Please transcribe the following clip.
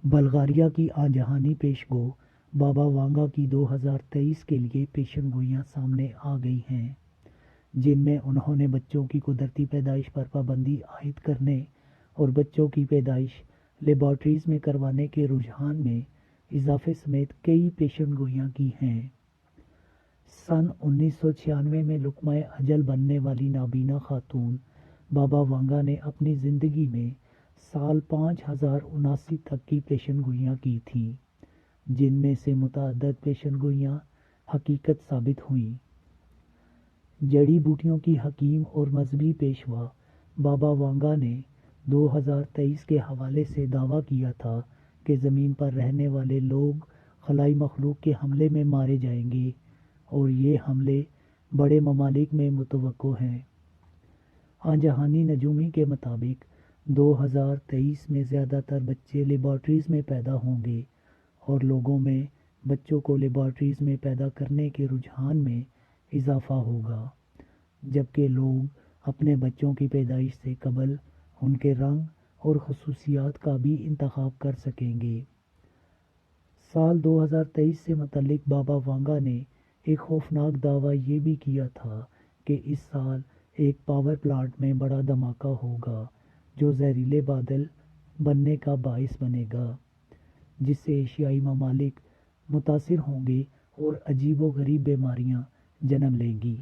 Bulgaria کی آجہانی پیشگو بابا وانگا کی 2023 کے لیے پیشن گوئیاں سامنے آ گئی ہیں، جن میں انہوں نے بچوں کی قدرتی پیدائش پر پابندی عائد کرنے اور بچوں کی پیدائش لیبارٹریز میں کروانے کے رجحان میں اضافے سمیت کئی پیشن گوئیاں کی ہیں۔ سن 1996 میں لقمہ اجل بننے والی نابینا خاتون بابا وانگا نے اپنی زندگی میں سال 5079 تک کی پیشن گوئیاں کی تھیں، جن میں سے متعدد پیشن گوئیاں حقیقت ثابت ہوئیں۔ جڑی بوٹیوں کی حکیم اور مذہبی پیشوا بابا وانگا نے 2023 کے حوالے سے دعویٰ کیا تھا کہ زمین پر رہنے والے لوگ خلائی مخلوق کے حملے میں مارے جائیں گے اور یہ حملے بڑے ممالک میں متوقع ہیں۔ آجہانی نجومی کے مطابق 2023 میں زیادہ تر بچے لیبارٹریز میں پیدا ہوں گے اور لوگوں میں بچوں کو لیبارٹریز میں پیدا کرنے کے رجحان میں اضافہ ہوگا، جبکہ لوگ اپنے بچوں کی پیدائش سے قبل ان کے رنگ اور خصوصیات کا بھی انتخاب کر سکیں گے۔ سال 2023 سے متعلق بابا وانگا نے ایک خوفناک دعویٰ یہ بھی کیا تھا کہ اس سال ایک پاور پلانٹ میں بڑا دھماکہ ہوگا جو زہریلے بادل بننے کا باعث بنے گا، جس سے ایشیائی ممالک متاثر ہوں گے اور عجیب و غریب بیماریاں جنم لیں گی۔